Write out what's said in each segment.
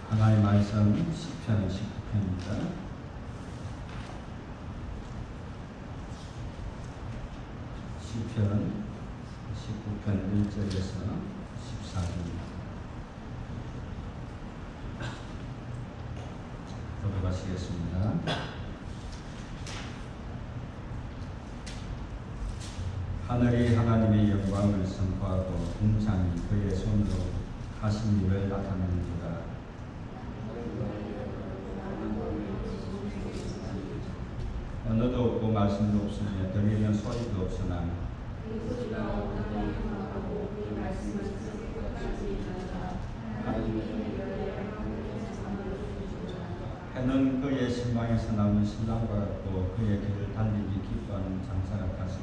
하나님 말씀 시편 19편입니다. 시편 19편 1절에서 14절입니다. 들어가시겠습니다. 하늘이 하나님의 영광을 선포하고 궁창이 그의 손으로 하신 일을 나타내는도다. 언어도 없고 말씀도 없으며 들리는 소리도 없으나 해는 그의 신방에서 나오는 신랑과 같고 그의 길을 달리기 기뻐하는 장사 같아서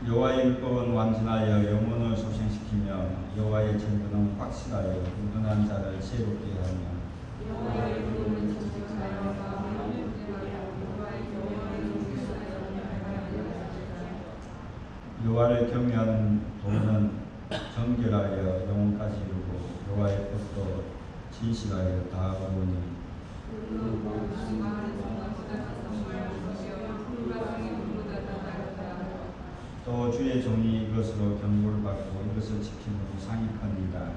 여호와의 율법은 완전하여 영혼을 소생시키며 여호와의 전도는 확실하여 무던한 자를 새롭게 하며 여호와를 경외하는 도는 정결하여 영혼까지 이루고 여호와의 법도 진실하여 다하오니 또 주의 종이 이것으로 경고를 받고 이것을 지킴으로 상이 큽니다.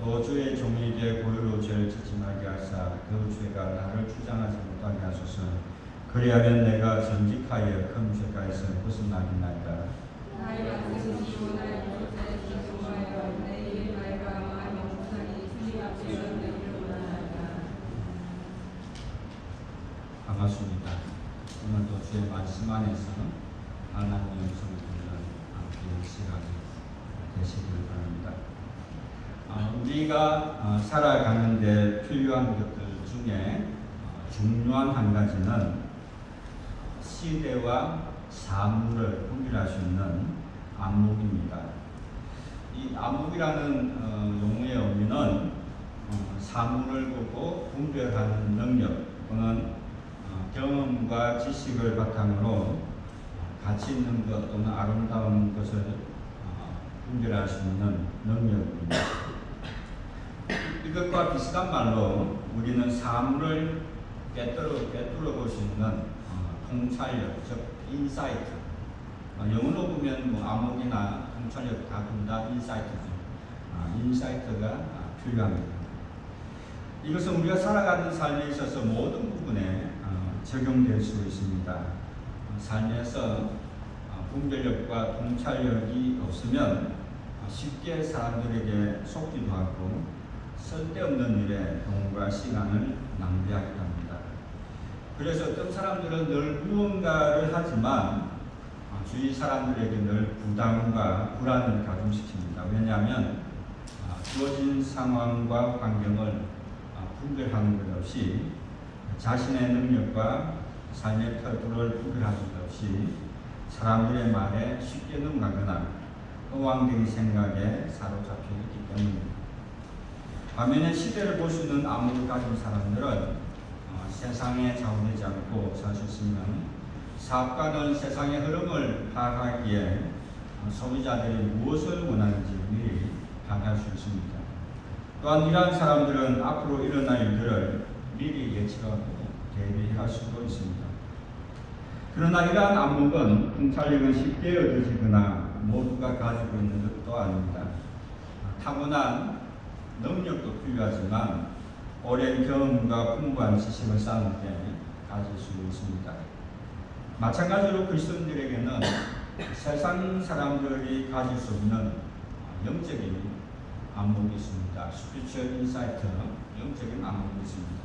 또 주의 종에게 고요로 죄를 지침하게 하사 그 죄가 나를 주장하지 못하게 하소서. 그리하면 내가 정직하여 큰 죄가에서 벗어나리나이다. 반갑습니다. 오늘도 주의 말씀 안에서 하나님의 음성을 듣는 함께 시간이 되시기를 바랍니다. 우리가 살아가는 데 필요한 것들 중에 중요한 한 가지는 시대와 사물을 분별할 수 있는 안목입니다. 이 안목이라는 용어의 의미는 사물을 보고 분별하는 능력 또는 경험과 지식을 바탕으로 가치 있는 것 또는 아름다운 것을 분별할 수 있는 능력입니다. 이것과 비슷한 말로 우리는 사물을 꿰뚫어 볼 수 있는 통찰력, 즉 인사이트. 영어로 보면 암흑이나 통찰력 다 인사이트죠. 인사이트가 필요합니다. 이것은 우리가 살아가는 삶에 있어서 모든 부분에 적용될 수 있습니다. 삶에서 분별력과 통찰력이 없으면 쉽게 사람들에게 속기도 하고 쓸데없는 일에 돈과 시간을 낭비하기도 합니다. 그래서 어떤 사람들은 늘 무언가를 하지만 주위 사람들에게 늘 부담과 불안을 가중시킵니다. 왜냐하면 주어진 상황과 환경을 분별하는 것 없이 자신의 능력과 삶의 태도를 분별하는 것 없이 사람들의 말에 쉽게 넘어가거나 허황된 생각에 사로잡혀 있기 때문입니다. 반면에 시대를 볼 수 있는 안목을 가진 사람들은 세상에 좌우되지 않고 살 수 있으면 사업가는 세상의 흐름을 파악하기에 소비자들이 무엇을 원하는지 미리 파악할 수 있습니다. 또한 이러한 사람들은 앞으로 일어날 일들을 미리 예측하고 대비할 수도 있습니다. 그러나 이러한 안목은 통찰력은 쉽게 얻어지거나 모두가 가지고 있는 것도 아닙니다. 타고난 능력도 필요하지만 오랜 경험과 풍부한 지식을 쌓을 때 가질 수 있습니다. 마찬가지로 그리스도인들에게는 세상 사람들이 가질 수 없는 영적인 안목이 있습니다. 스피리추얼 인사이트, 영적인 안목이 있습니다.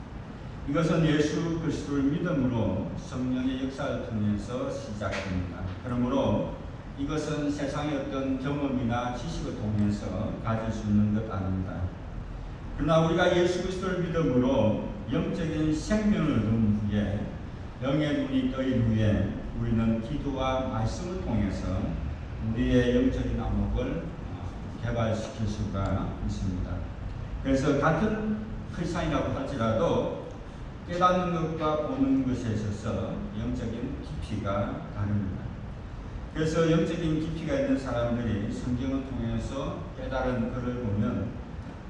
이것은 예수 그리스도를 믿음으로 성령의 역사를 통해서 시작됩니다. 그러므로 이것은 세상의 어떤 경험이나 지식을 통해서 가질 수 있는 것 아닙니다. 그러나 우리가 예수 그리스도를 믿음으로 영적인 생명을 얻은 후에 영의 눈이 떠인 후에 우리는 기도와 말씀을 통해서 우리의 영적인 안목을 개발시킬 수가 있습니다. 그래서 같은 크리스찬이라고 할지라도 깨닫는 것과 보는 것에 있어서 영적인 깊이가 다릅니다. 그래서 영적인 깊이가 있는 사람들이 성경을 통해서 깨달은 글을 보면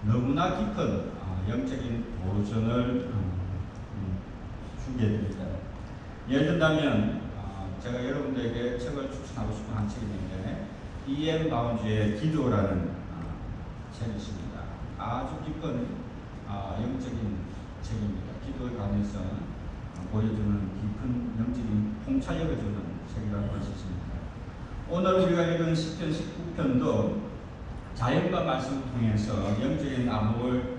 너무나 깊은 영적인 도전을 주게 됩니다. 예를 든다면 제가 여러분들에게 책을 추천하고 싶은 한 책이 있는데 E.M. 바운즈의 기도라는 책이 있습니다. 아주 깊은 영적인 책입니다. 기도에 관해서 보여주는 깊은 영적인 통찰력을 주는 책이라고 할 수 있습니다. 오늘 우리가 읽은 시편 19편도 자연과 말씀을 통해서 영적인 안목을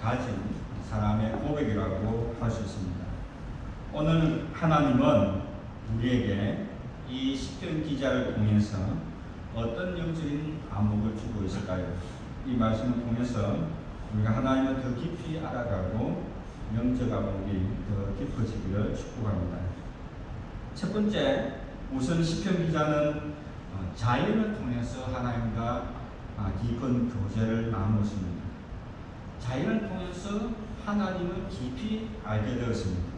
가진 사람의 고백이라고 할 수 있습니다. 오늘 하나님은 우리에게 이 시편 기자를 통해서 어떤 영적인 안목을 주고 있을까요? 이 말씀을 통해서 우리가 하나님을 더 깊이 알아가고 영적 안목이 더 깊어지기를 축복합니다. 첫 번째, 우선 시편 기자는 자연을 통해서 하나님과 깊은 교제를 나누었습니다. 자연을 통해서 하나님을 깊이 알게 되었습니다.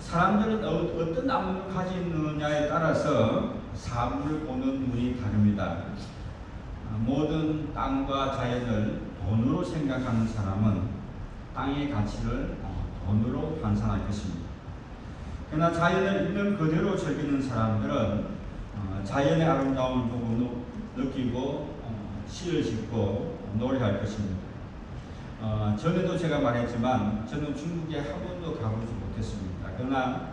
사람들은 어떤 안목을 가지느냐에 따라서 사물을 보는 눈이 다릅니다. 모든 땅과 자연을 돈으로 생각하는 사람은 땅의 가치를 돈으로 환산할 것입니다. 그러나 자연을 있는 그대로 즐기는 사람들은 자연의 아름다움을 보고 느끼고 시를 짓고 노래할 것입니다. 전에도 제가 말했지만 저는 중국에 한 번도 가보지 못했습니다. 그러나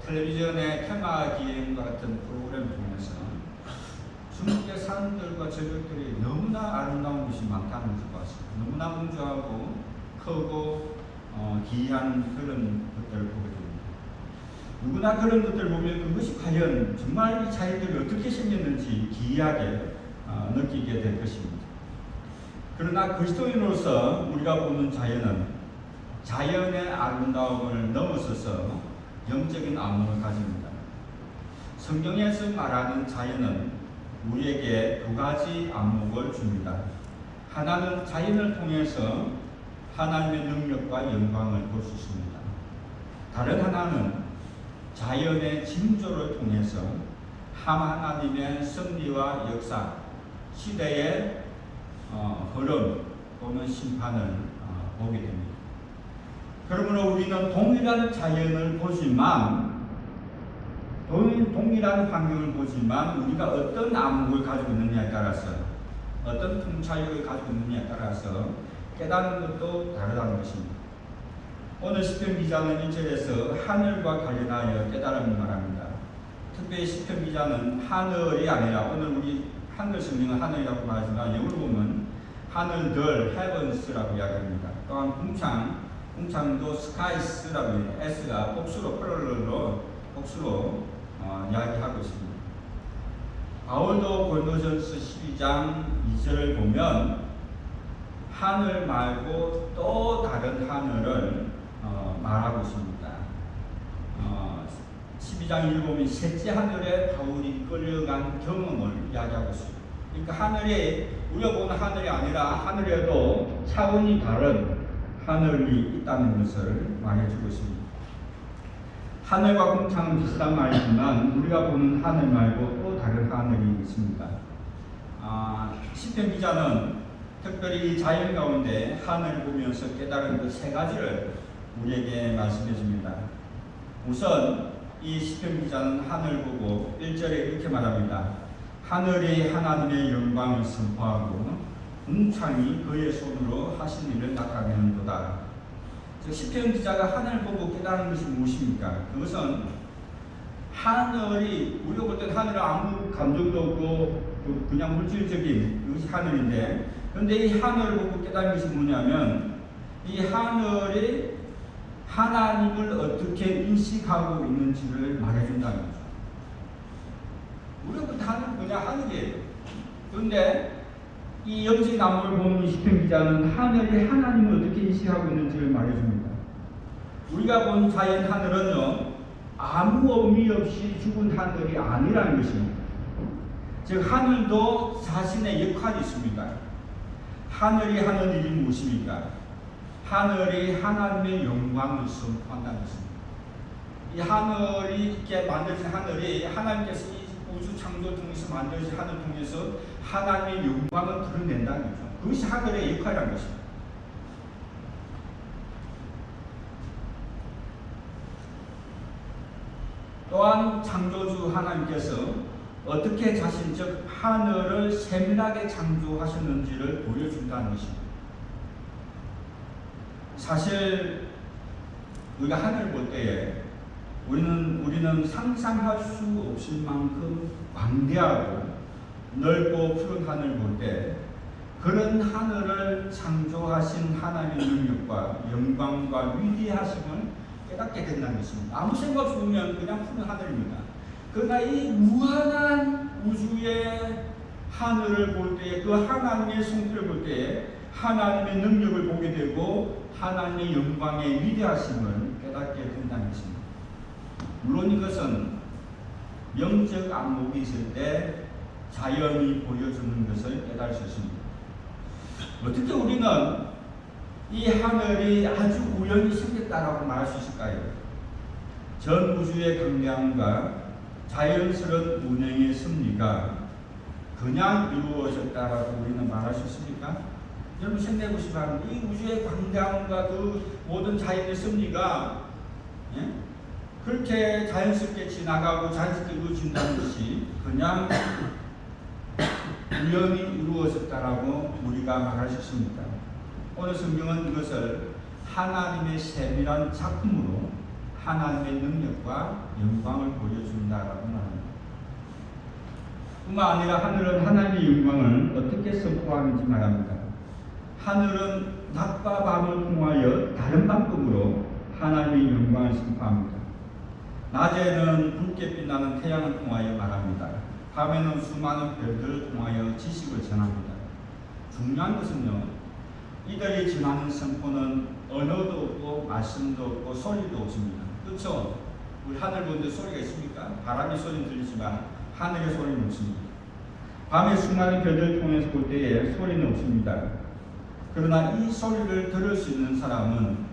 텔레비전의 테마 기행과 같은 프로그램을 통해서 중국의 산들과 절벽들이 너무나 아름다운 것이 많다는 것을 봤습니다. 너무나 웅장하고 크고 기이한 그런 것들을 보게 됩니다. 누구나 그런 것들을 보면 그것이 과연 정말 이 자연들이 어떻게 생겼는지 기이하게 느끼게 될 것입니다. 그러나 그리스도인으로서 우리가 보는 자연은 자연의 아름다움을 넘어서서 영적인 안목을 가집니다. 성경에서 말하는 자연은 우리에게 두 가지 안목을 줍니다. 하나는 자연을 통해서 하나님의 능력과 영광을 볼 수 있습니다. 다른 하나는 자연의 징조를 통해서 하나님의 섭리와 역사, 시대의 흐름 또는 심판을 보게 됩니다. 그러므로 우리는 동일한 자연을 보지만 동일한 환경을 보지만 우리가 어떤 안목을 가지고 있느냐에 따라서 어떤 통찰력을 가지고 있느냐에 따라서 깨닫는 것도 다르다는 것입니다. 오늘 시편 기자는 1절에서 하늘과 관련하여 깨달음을 말합니다. 특별히 시편 기자는 하늘이 아니라 오늘 우리 한글 성경은 하늘이라고 말하지만 영어로 보면 하늘들 heavens라고 이야기합니다. 또한 궁창도 skies라고 해요. S가 복수로 복수로 이야기하고 있습니다. 바울도 고린도전서 12장 2절을 보면 하늘 말고 또 다른 하늘을 말하고 있습니다. 12장 1을 보면 셋째 하늘에 바울이 끌려간 경험을 이야기하고 있습니다. 그러니까 하늘이 우리가 보는 하늘이 아니라 하늘에도 차원이 다른 하늘이 있다는 것을 말해주고 있습니다. 하늘과 궁창은 비슷한 말이지만 우리가 보는 하늘 말고 또 다른 하늘이 있습니다. 시편 기자는 특별히 자연 가운데 하늘을 보면서 깨달은 그 세 가지를 우리에게 말씀해 줍니다. 우선 이 시편 기자는 하늘 보고 1절에 이렇게 말합니다. 하늘이 하나님의 영광을 선포하고 궁창이 그의 손으로 하신 일을 나타내는도다. 시편 기자가 하늘 보고 깨달은 것이 무엇입니까? 그것은 하늘이 우리가 볼 때는 하늘은 아무 감정도 없고 그냥 물질적인 그것이 하늘인데 그런데 이 하늘을 보고 깨달은 것이 뭐냐면 이 하늘이 하나님을 어떻게 인식하고 있는지를 말해준다는 거죠. 우리가 볼 때 하늘은 그냥 하늘이에요. 그런데 이 영적인 안목을 보는 시편 기자는 하늘이 하나님을 어떻게 인식하고 있는지를 말해줍니다. 우리가 본 자연 하늘은요 아무 의미 없이 죽은 하늘이 아니라는 것입니다. 즉 하늘도 자신의 역할이 있습니다. 하늘이 하는 일이 무엇입니까? 하늘이 하나님의 영광을 선포한다는 것입니다. 이 하늘이 이렇게 만들어진 하늘이 하나님께서 이 우주 창조 통해서 만들어진 하늘 통해서 하나님의 영광을 드러낸다는 거죠. 그것이 하늘의 역할이라는 것입니다. 또한 창조주 하나님께서 어떻게 자신 즉 하늘을 세밀하게 창조하셨는지를 보여준다는 것입니다. 사실 우리가 하늘을 볼 때에 우리는 상상할 수 없을 만큼 광대하고 넓고 푸른 하늘을 볼 때 그런 하늘을 창조하신 하나님의 능력과 영광과 위대하심을 깨닫게 된다는 것입니다. 아무 생각 없이 보면 그냥 푸른 하늘입니다. 그러나 이 무한한 우주의 하늘을 볼 때에 그 하나님의 성품을 볼 때에 하나님의 능력을 보게 되고 하나님의 영광의 위대하심을 깨닫게 된다는 것입니다. 물론 이것은 영적 안목이 있을 때 자연이 보여주는 것을 깨달을 수 있습니다. 어떻게 우리는 이 하늘이 아주 우연히 생겼다라고 말할 수 있을까요? 전 우주의 강대함과 자연스러운 운행의 섭리가 그냥 이루어졌다라고 우리는 말할 수 있습니까? 여러분 생각해보시기 바랍니다. 이 우주의 광대함과 그 모든 자연의 섭리가 그렇게 자연스럽게 지나가고 자연스럽게 이루어진다는 것이 그냥 우연히 이루어졌다라고 우리가 말할 수 있습니다. 오늘 성경은 이것을 하나님의 세밀한 작품으로 하나님의 능력과 영광을 보여준다라고 말합니다. 뿐만 아니라 하늘은 하나님의 영광을 어떻게 선포하는지 말합니다. 하늘은 낮과 밤을 통하여 다른 방법으로 하나님의 영광을 선포합니다. 낮에는 붉게 빛나는 태양을 통하여 말합니다. 밤에는 수많은 별들을 통하여 지식을 전합니다. 중요한 것은요, 이들이 전하는 선포는 언어도 없고 말씀도 없고 소리도 없습니다. 그렇죠? 우리 하늘 보는데 소리가 있습니까? 바람의 소리는 들리지만 하늘의 소리는 없습니다. 밤에 수많은 별들을 통해서 볼 때에 소리는 없습니다. 그러나 이 소리를 들을 수 있는 사람은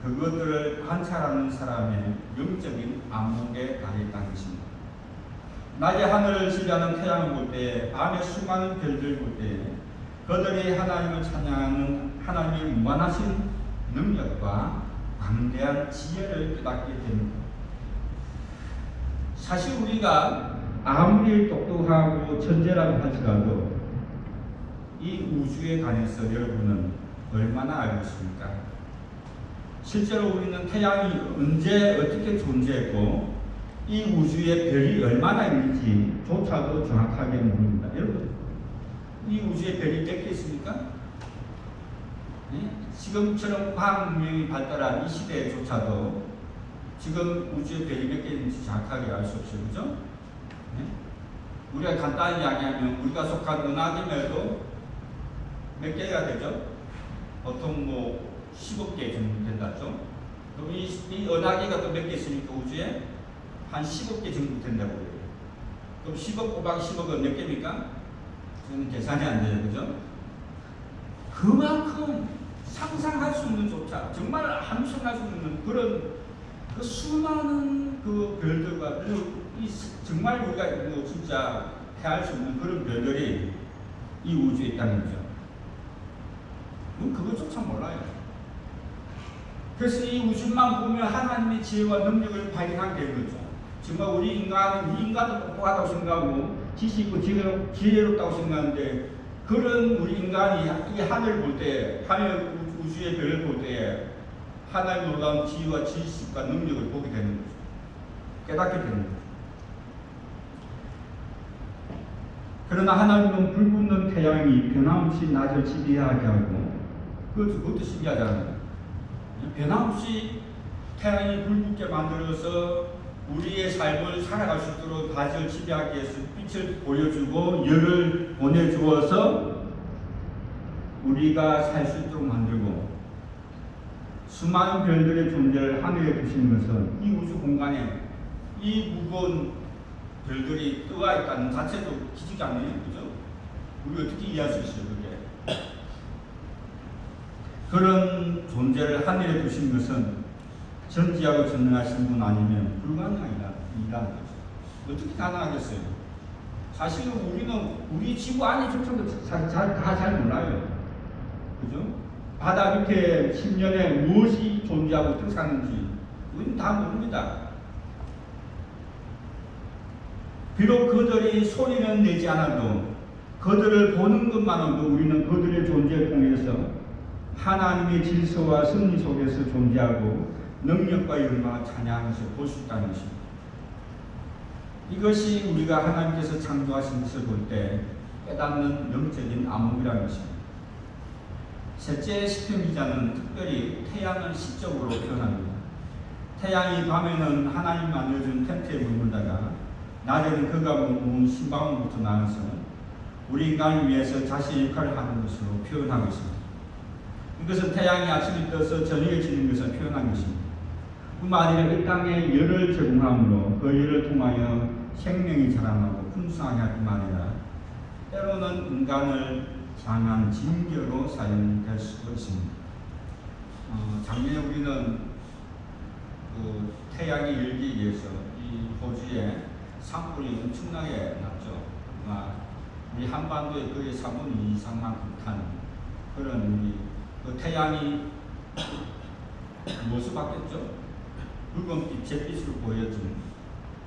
그것들을 관찰하는 사람의 영적인 안목에 달해있다는 것입니다. 낮에 하늘을 지배하는 태양을 볼 때에 밤에 수많은 별들을 볼 때에 그들이 하나님을 찬양하는 하나님의 무한하신 능력과 광대한 지혜를 깨닫게 됩니다. 사실 우리가 아무리 똑똑하고 천재라고 할지라도 이 우주에 관해서 여러분은 얼마나 알고 있습니까? 실제로 우리는 태양이 언제 어떻게 존재했고 이 우주에 별이 얼마나 있는지 조차도 정확하게 모릅니다. 여러분, 이 우주에 별이 몇 개 있습니까? 네? 지금처럼 과학 문명이 발달한 이 시대에조차도 지금 우주에 별이 몇 개 있는지 정확하게 알 수 없어요. 그죠? 네? 우리가 간단히 이야기하면 우리가 속한 은하계면도 몇 개가 되죠? 보통 뭐 10억 개 정도 된다죠? 그럼 이 은하계가 또 몇 개 있으니까 우주에 한 10억 개 정도 된다고 해요. 그럼 10억 곱하기 10억은 몇 개입니까? 저는 계산이 안 돼요. 그죠? 그만큼 상상할 수 없는 조차, 정말 함성할 수 없는 그런 그 수많은 그 별들과 정말 우리가 진짜 헤아릴 수 없는 그런 별들이 이 우주에 있다는 거죠. 그것조차 몰라요. 그래서 이 우주만 보면 하나님의 지혜와 능력을 발견하게 되는 거죠. 정말 우리 인간도 똑똑하다고 생각하고 지식 있고 지혜롭다고 생각하는데 그런 우리 인간이 이 하늘을 볼 때, 하늘 우주의 별을 볼 때 하나님의 놀라운 지혜와 지식과 능력을 보게 되는 거죠. 깨닫게 되는 거죠. 그러나 하나님은 불붙는 태양이 변함없이 낮을 지배하게 하고 그것도 신기하잖아요. 변함없이 태양이 불붙게 만들어서 우리의 삶을 살아갈 수 있도록 낮을 지배하기 위해서 빛을 보여주고 열을 보내주어서 우리가 살 수 있도록 만들고 수많은 별들의 존재를 하늘에 두신 것은 이 우주 공간에 이 무거운 별들이 떠가 있다는 자체도 기적이 아니에요. 그죠? 우리 어떻게 이해할 수 있어요, 그게? 그런 존재를 하늘에 두신 것은 전지하고 전능하신 분 아니면 불가능하다는 거죠. 어떻게 가능하겠어요? 사실은 우리는 우리 지구 안에 조차도 다 잘 몰라요. 그죠? 바다 밑에 10년에 무엇이 존재하고 어떻게 사는지 우리는 다 모릅니다. 비록 그들이 소리는 내지 않아도 그들을 보는 것만으로도 우리는 그들의 존재를 통해서 하나님의 질서와 섭리 속에서 존재하고 능력과 영광을 찬양하는 것을 볼 수 있다는 것입니다. 이것이 우리가 하나님께서 창조하신 것을 볼 때 깨닫는 영적인 안목이라는 것입니다. 셋째 시편 기자는 특별히 태양을 시적으로 표현합니다. 태양이 밤에는 하나님 만들어준 텐트에 머물다가 낮에는 그가 모은 신방울부터 나와서 우리 인간을 위해서 자신의 역할을 하는 것으로 표현하고 있습니다. 이것은 태양이 아침에 떠서 저녁에 지는 것을 표현한 것입니다. 뿐만 아니라 이 땅에 열을 제공함으로 그 열을 통하여 생명이 자라나고 풍성하게 할 뿐만 아니라 때로는 인간을 향한 징계로 사용될 수도 있습니다. 작년에 우리는 그 태양이 열기에 의해서 이 호주에 산불이 엄청나게 났죠. 우리 한반도의 거의 3분 이상만큼 탄 그런 우리 그 태양이 무엇을 바뀌었죠? 붉은빛, 잿빛으로 보여진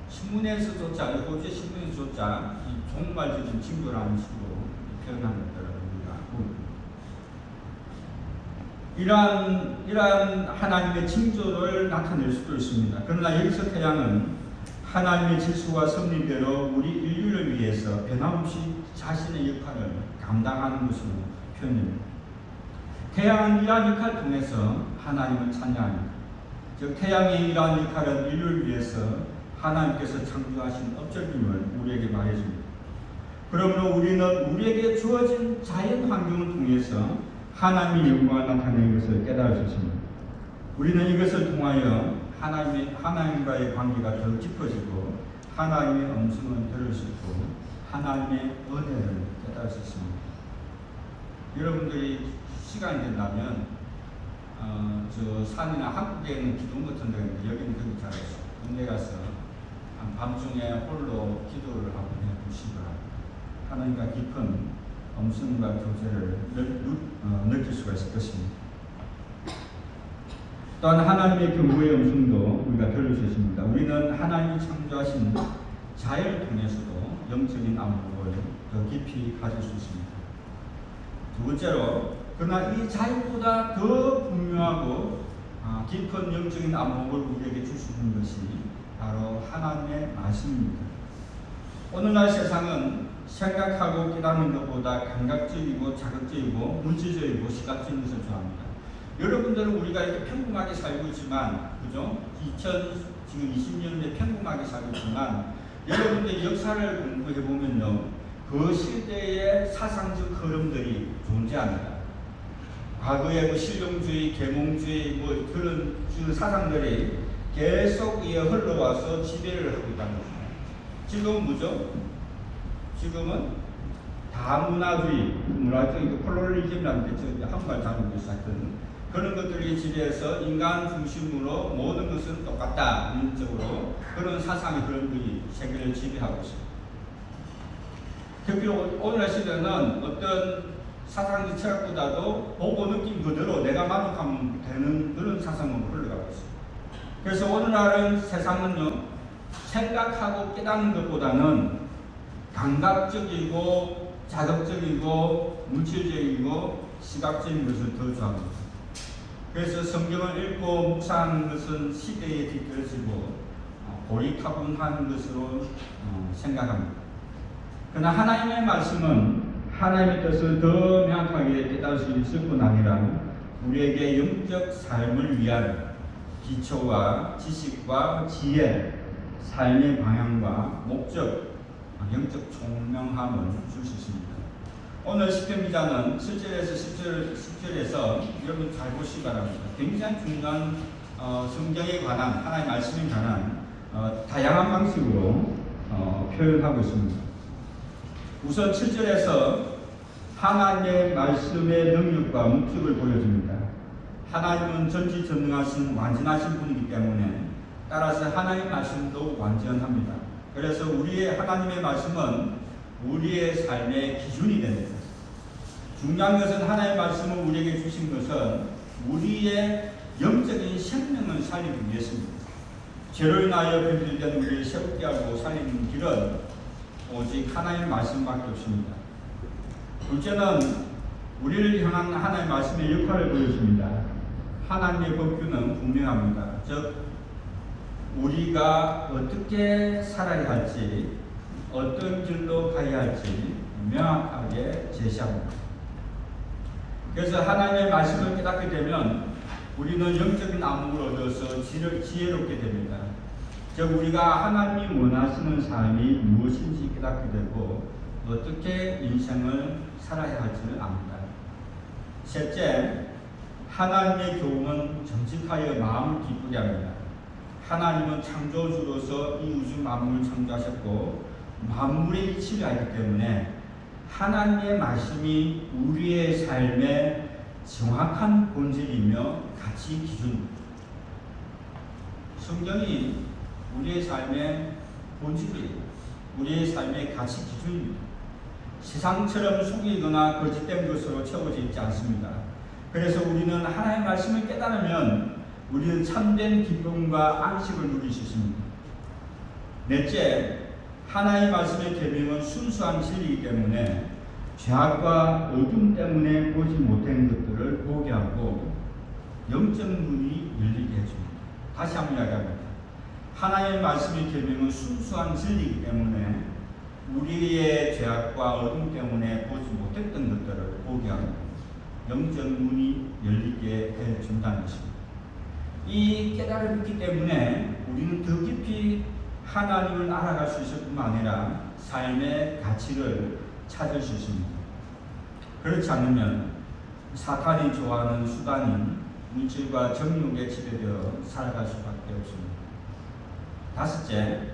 신문에서조차, 호주의 신문에서조차 이 정말 젖은 징조라는 식으로 표현한 것들을 우리가 이러한 하나님의 징조를 나타낼 수도 있습니다. 그러나 여기서 태양은 하나님의 질서와 섭리대로 우리 인류를 위해서 변함없이 자신의 역할을 감당하는 것으로 표현됩니다. 태양은 이러한 역할을 통해서 하나님을 찬양합니다. 즉 태양의 이러한 역할은 인류를 위해서 하나님께서 창조하신 업적임을 우리에게 말해줍니다. 그러므로 우리는 우리에게 주어진 자연 환경을 통해서 하나님의 영광을 나타내는 것을 깨달을 수 있습니다. 우리는 이것을 통하여 하나님과의 관계가 더 깊어지고 하나님의 음성을 들을 수 있고 하나님의 은혜를 깨달을 수 있습니다. 여러분들이 시간이 된다면 저 산이나 한국에 있는 기둥 같은 데는 여기는 그렇게 잘 없어요. 군대 가서 밤중에 홀로 기도를 한번 해보시거나 하나님과 깊은 음성과 교제를 느낄 수가 있을 것입니다. 또한 하나님의 경고의 음성도 우리가 들을 수 있습니다. 우리는 하나님이 창조하신 자연을 통해서도 영적인 안목을 더 깊이 가질 수 있습니다. 두 번째로, 그러나 이 자연보다 더 분명하고 깊은 영적인 안목을 우리에게 줄 수 있는 것이 바로 하나님의 말씀입니다. 오늘날 세상은 생각하고 깨닫는 것보다 감각적이고 자극적이고 물질적이고 시각적인 것을 좋아합니다. 여러분들은 우리가 이렇게 평범하게 살고 있지만, 그죠? 지금 20년대 평범하게 살고 있지만, 여러분들 역사를 공부해 보면요, 그 시대의 사상적 흐름들이 존재합니다. 과거의 뭐 실용주의, 계몽주의, 뭐 그런 사상들이 계속 흘러와서 지배를 하고 있다는 겁니다. 지금은 뭐죠? 지금은 다문화주의, 콜로니즘이라는 게 한국말 잘못해서 하여튼 그런 것들이 지배해서 인간 중심으로 모든 것은 똑같다, 인적으로 그런 사상의 흐름들이 세계를 지배하고 있습니다. 특히 오늘날 시대는 어떤 사상적 철학보다도 보고 느낀 그대로 내가 만족하면 되는 그런 사상으로 흘러가고 있습니다. 그래서 오늘날은 세상은요, 생각하고 깨닫는 것보다는 감각적이고 자극적이고 물질적이고 시각적인 것을 더 좋아합니다. 그래서 성경을 읽고 묵상하는 것은 시대에 뒤떨어지고 고리타분한 것으로 생각합니다. 그러나 하나님의 말씀은 하나님의 뜻을 더 명확하게 깨달을 수 있을 뿐 아니라 우리에게 영적 삶을 위한 기초와 지식과 지혜, 삶의 방향과 목적, 영적 총명함을 줄 수 있습니다. 오늘 시편 기자는 7절에서 10절에서 여러분 잘 보시기 바랍니다. 굉장히 중요한 성경에 관한, 하나님의 말씀에 관한 다양한 방식으로 표현하고 있습니다. 우선 7절에서 하나님의 말씀의 능력과 목적을 보여줍니다. 하나님은 전지전능하신 완전하신 분이기 때문에 따라서 하나님의 말씀도 완전합니다. 그래서 우리의 하나님의 말씀은 우리의 삶의 기준이 됩니다. 중요한 것은 하나님의 말씀을 우리에게 주신 것은 우리의 영적인 생명을 살리기 위해서입니다. 죄로 인하여 변질된 우리를 새롭게 하고 살리는 길은 오직 하나님의 말씀밖에 없습니다. 둘째는 우리를 향한 하나님의 말씀의 역할을 보여줍니다. 하나님의 법규는 분명합니다. 즉 우리가 어떻게 살아야 할지, 어떤 길로 가야 할지 명확하게 제시합니다. 그래서 하나님의 말씀을 깨닫게 되면 우리는 영적인 안목을 얻어서 지혜롭게 됩니다. 즉 우리가 하나님이 원하시는 삶이 무엇인지 깨닫게 되고 어떻게 인생을 살아야 할지를 압니다. 셋째, 하나님의 교훈은 정직하여 마음을 기쁘게 합니다. 하나님은 창조주로서 이 우주 만물을 창조하셨고 만물의 이치를 알기 때문에 하나님의 말씀이 우리의 삶의 정확한 본질이며 가치 기준입니다. 성경이 우리의 삶의 본질이에요. 우리의 삶의 가치 기준입니다. 세상처럼 속이거나 거짓된 것으로 채워져 있지 않습니다. 그래서 우리는 하나님의 말씀을 깨달으면 우리는 참된 기쁨과 안식을 누릴 수 있습니다. 넷째, 하나님의 말씀의 계명은 순수한 진리이기 때문에 죄악과 어둠 때문에 보지 못한 것들을 보게 하고 영적 눈이 열리게 해줍니다. 다시 한번 이야기합니다. 하나님의 말씀의 계명은 순수한 진리이기 때문에 우리의 죄악과 어둠 때문에 보지 못했던 것들을 보게 하고 영적 눈이 열리게 해준다는 것입니다. 이 깨달음이 있기 때문에 우리는 더 깊이 하나님을 알아갈 수 있을 뿐만 아니라 삶의 가치를 찾을 수 있습니다. 그렇지 않으면 사탄이 좋아하는 수단인 물질과 정욕에 지배되어 살아갈 수밖에 없습니다. 다섯째,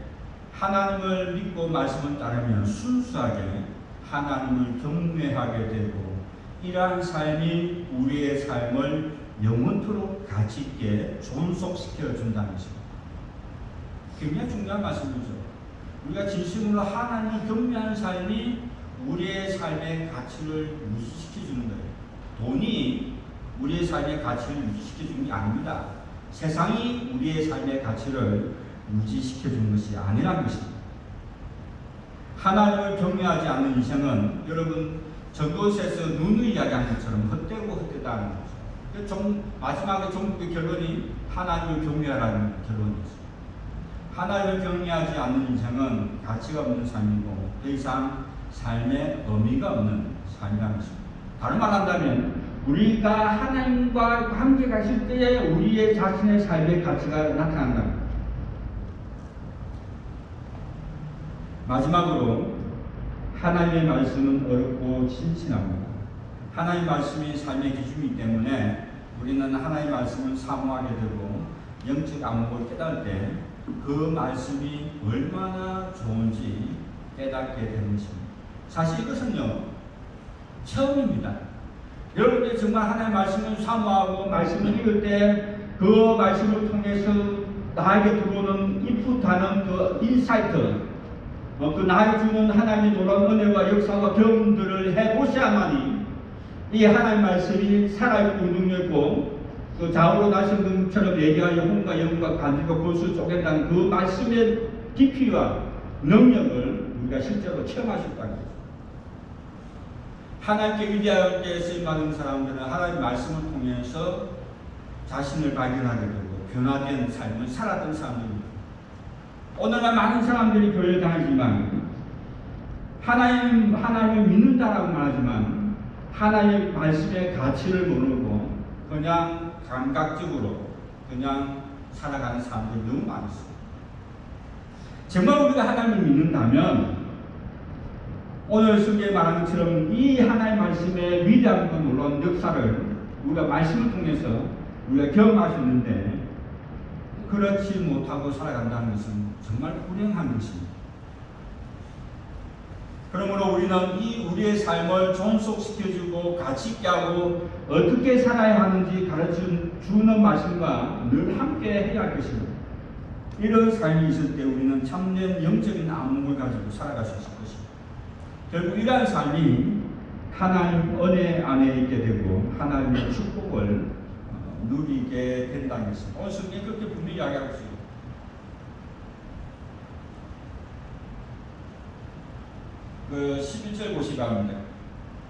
하나님을 믿고 말씀을 따르면 순수하게 하나님을 경외하게 되고 이러한 삶이 우리의 삶을 영원토록 가치 있게 존속시켜 준다는 것입니다. 굉장히 중요한 말씀이죠. 우리가 진심으로 하나님을 경외하는 삶이 우리의 삶의 가치를 유지시켜 주는 거예요. 돈이 우리의 삶의 가치를 유지시켜 주는 게 아닙니다. 세상이 우리의 삶의 가치를 유지시켜 주는 것이 아니라는 것입니다. 하나님을 경외하지 않는 인생은 여러분 전도서에서 눈을 이야기하는 것처럼 헛되고 헛되다는 거죠. 마지막에 종국의 결론이 하나님을 경외하라는 결론이었어요. 하나님을 경외하지 않는 인생은 가치가 없는 삶이고 더 이상 삶에 의미가 없는 삶이라는 것입니다. 다른 말 한다면 우리가 하나님과 함께 가실 때에 우리의 자신의 삶의 가치가 나타난다. 마지막으로 하나님의 말씀은 어렵고 신신합니다. 하나님의 말씀이 삶의 기준이기 때문에 우리는 하나님의 말씀을 사모하게 되고 영적 안목을 깨달을 때 그 말씀이 얼마나 좋은지 깨닫게 되는 것입니다. 사실 이것은요 처음입니다. 여러분들이 정말 하나님의 말씀을 사모하고 말씀을 읽을 때 그 말씀을 통해서 나에게 들어오는 인풋하는 그 인사이트 그 나에게 주는 하나님의 놀라운 은혜와 역사와 경험들을 해보셔야만이 이 하나님의 말씀이 살아있고 능력있고 그 좌우로 나신 것처럼 얘기하여 영혼과 영혼과 간질과 골수 쪼갠다는 그 말씀의 깊이와 능력을 우리가 실제로 체험할 수 있다는 거죠. 하나님께 위대할 때 쓰임받은 사람들은 하나님의 말씀을 통해서 자신을 발견하게 되고 변화된 삶을 살았던 사람들입니다. 오늘날 많은 사람들이 교회를 다니지만 하나님을 믿는다라고 말하지만 하나님의 말씀의 가치를 모르고 그냥 감각적으로 그냥 살아가는 사람들이 너무 많습니다. 정말 우리가 하나님을 믿는다면 오늘 성경에 말한 것처럼 이 하나님의 말씀의 위대함과 놀라운 역사를 우리가 말씀을 통해서 우리가 경험할 수 있는데 그렇지 못하고 살아간다는 것은 정말 불행한 것입니다. 그러므로 우리는 이 우리의 삶을 존속시켜주고 가치 있게 하고 어떻게 살아야 하는지 가르쳐주는 말씀과 늘 함께 해야 할 것입니다. 이런 삶이 있을 때 우리는 참된 영적인 안목을 가지고 살아갈 수 있을 것입니다. 결국 이러한 삶이 하나님 은혜 안에 있게 되고 하나님의 축복을 누리게 된다는 것입니다. 오늘 성경이 그렇게 분명히 이야기하고 있습니다. 그 11절 보시기 바랍니다.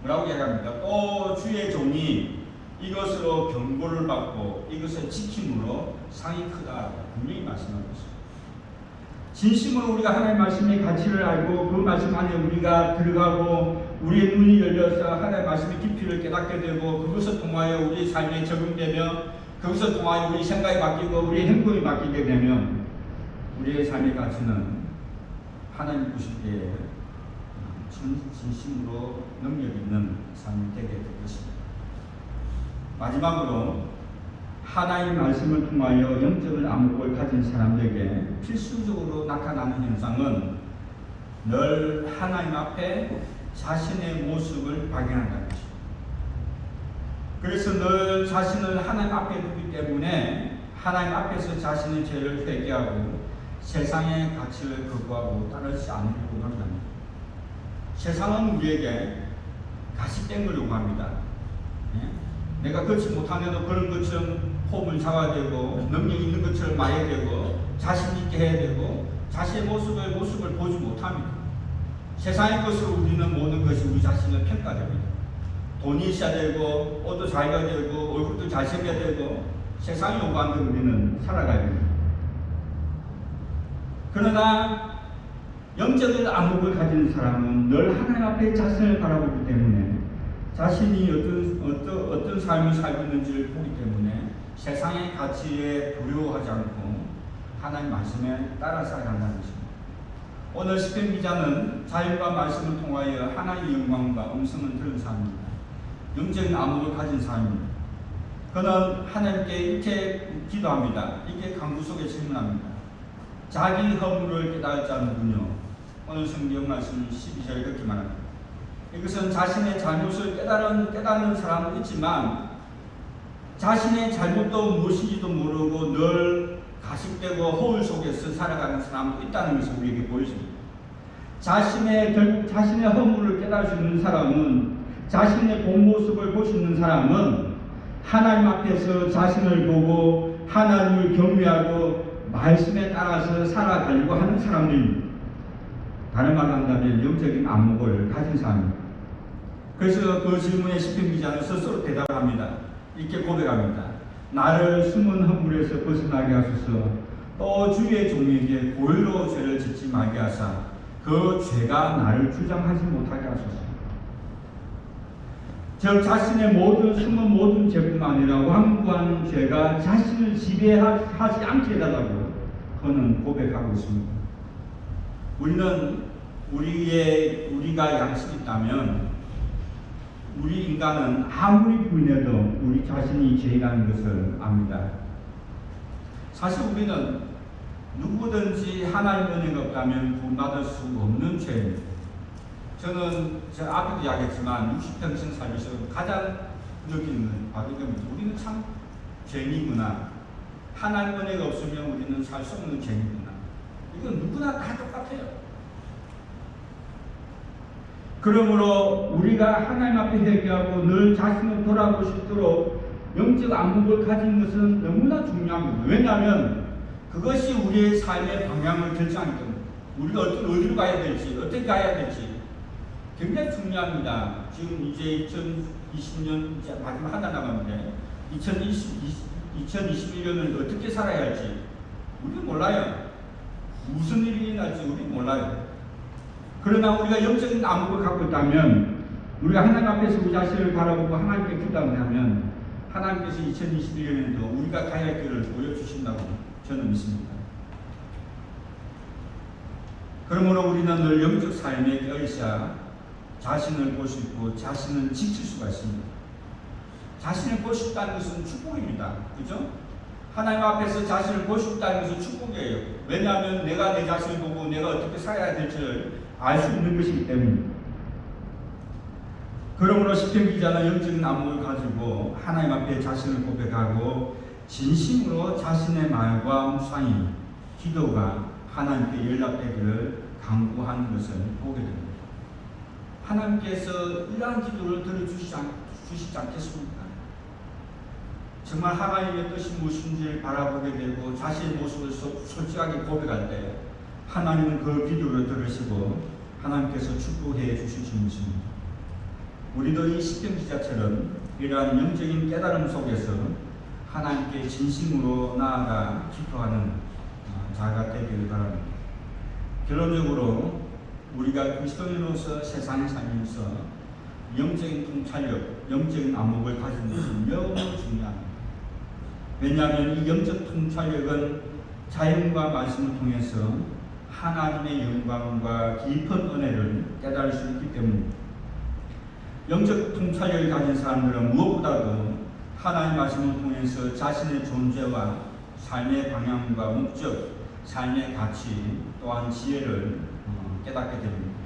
뭐라고 이야기합니까? 또 주의 종이 이것으로 경고를 받고 이것을 지킴으로 상이 크다. 분명히 말씀하고 있습니다. 진심으로 우리가 하나님의 말씀의 가치를 알고 그 말씀 안에 우리가 들어가고 우리의 눈이 열려서 하나님의 말씀의 깊이를 깨닫게 되고 그것을 통하여 우리의 삶에 적용되며 그것을 통하여 우리 생각이 바뀌고 우리의 행동이 바뀌게 되면 우리의 삶의 가치는 하나님 보실 때에 진심으로 능력 있는 삶이 되게 될 것입니다. 마지막으로 하나님 말씀을 통하여 영적인 안목을 가진 사람들에게 필수적으로 나타나는 현상은 늘 하나님 앞에 자신의 모습을 발견한다는 것입니다. 그래서 늘 자신을 하나님 앞에 두기 때문에 하나님 앞에서 자신의 죄를 회개하고 세상의 가치를 거부하고 따르지 않으려고 합니다. 세상은 우리에게 가식된 걸 요구합니다. 내가 그렇지 못하는데도 그런 것처럼 폼을 잡아야 되고 능력 있는 것처럼 말해야 되고 자신 있게 해야 되고 자신의 모습을 보지 못합니다. 세상의 것으로 우리는 모든 것이 우리 자신을 평가됩니다. 돈이 있어야 되고 옷도 잘 입어야 되고 얼굴도 잘생겨야 되고 세상이 요구하는 대로 우리는 살아가야 됩니다. 그러나 영적인 안목을 가진 사람은 늘 하나님 앞에 자신을 바라보기 때문에 자신이 어떤 삶을 살고 있는지를 보기 때문에 세상의 가치에 두려워하지 않고 하나님 말씀에 따라 살아간다는 것입니다. 오늘 시편 기자는 자연과 말씀을 통하여 하나님의 영광과 음성을 들은 사람입니다. 영적인 안목을 가진 사람입니다. 그는 하나님께 이렇게 기도합니다. 이렇게 강구 속에 질문합니다. 자기 허물을 깨달지 않는군요. 오늘 성경 말씀 12절에 그렇게 말합니다. 이것은 자신의 잘못을 깨닫는 사람은 있지만 자신의 잘못도 무엇인지도 모르고 늘 가식되고 허울 속에서 살아가는 사람도 있다는 것을 우리에게 보여줍니다. 결국 자신의 허물을 깨달을 수 있는 사람은 자신의 본 모습을 볼 수 있는 사람은 하나님 앞에서 자신을 보고 하나님을 경외하고 말씀에 따라서 살아가려고 하는 사람들입니다. 다른 말로 한다면 영적인 안목을 가진 사람입니다. 그래서 그 질문에 시편 기자는 스스로 대답합니다. 이렇게 고백합니다. 나를 숨은 허물에서 벗어나게 하소서. 또 주의 종에게 고의로 죄를 짓지 말게 하사 그 죄가 나를 주장하지 못하게 하소서. 즉 자신의 숨은 모든 죄뿐만 아니라 완고한 죄가 자신을 지배하지 않게 해달라고 그는 고백하고 있습니다. 우리가 양식이 있다면 우리 인간은 아무리 부인해도 우리 자신이 죄라는 것을 압니다. 사실 우리는 누구든지 하나님 은혜가 없다면 구원받을 수 없는 죄입니다. 저는 제가 앞에도 이야기했지만 60평생 살면서 가장 느끼는 건 바로 이겁니다. 우리는 참 죄인이구나. 하나님 은혜가 없으면 우리는 살 수 없는 죄인이구나. 이건 누구나 다 똑같아요. 그러므로 우리가 하나님 앞에 회개하고 늘 자신을 돌아볼 수 있도록 영적 안목을 가진 것은 너무나 중요합니다. 왜냐하면 그것이 우리의 삶의 방향을 결정하기 때문에 우리가 어디로 가야 될지 어떻게 가야 될지 굉장히 중요합니다. 지금 이제 2020년 이제 마지막 한 달 남았는데 2021년을 어떻게 살아야 할지 우리는 몰라요. 무슨 일이 일어날지 우리는 몰라요. 그러나 우리가 영적인 안목을 갖고 있다면 우리가 하나님 앞에서 우리 자신을 바라보고 하나님께 기도하면 하나님께서 2021년에도 우리가 가야 할 길을 보여주신다고 저는 믿습니다. 그러므로 우리는 늘 영적 삶에 깨어있어야 자신을 볼 수 있고 자신을 지킬 수가 있습니다. 자신을 볼 수 있다는 것은 축복입니다. 그죠? 하나님 앞에서 자신을 볼 수 있다는 것은 축복이에요. 왜냐하면 내가 내 자신을 보고 내가 어떻게 살아야 될지를 알 수 있는 것이기 때문입니다. 그러므로 시편 기자는 영적인 안목을 가지고 하나님 앞에 자신을 고백하고 진심으로 자신의 말과 묵상이 기도가 하나님께 연락되기를 간구하는 것을 보게 됩니다. 하나님께서 이러한 기도를 들어주시지 않겠습니까? 정말 하나님의 뜻이 무엇인지를 바라보게 되고 자신의 모습을 솔직하게 고백할 때 하나님은 그 기도를 들으시고 하나님께서 축복해 주실 것입니다. 우리도 이 시편 기자처럼 이러한 영적인 깨달음 속에서 하나님께 진심으로 나아가 기도하는 자가 되기를 바랍니다. 결론적으로 우리가 그리스도인으로서 세상에 살면서 영적인 통찰력, 영적인 안목을 가지는 것은 너무 중요합니다. 왜냐하면 이 영적 통찰력은 자연과 말씀을 통해서 하나님의 영광과 깊은 은혜를 깨달을 수 있기 때문입니다. 영적 통찰력을 가진 사람들은 무엇보다도 하나님의 말씀을 통해서 자신의 존재와 삶의 방향과 목적, 삶의 가치 또한 지혜를 깨닫게 됩니다.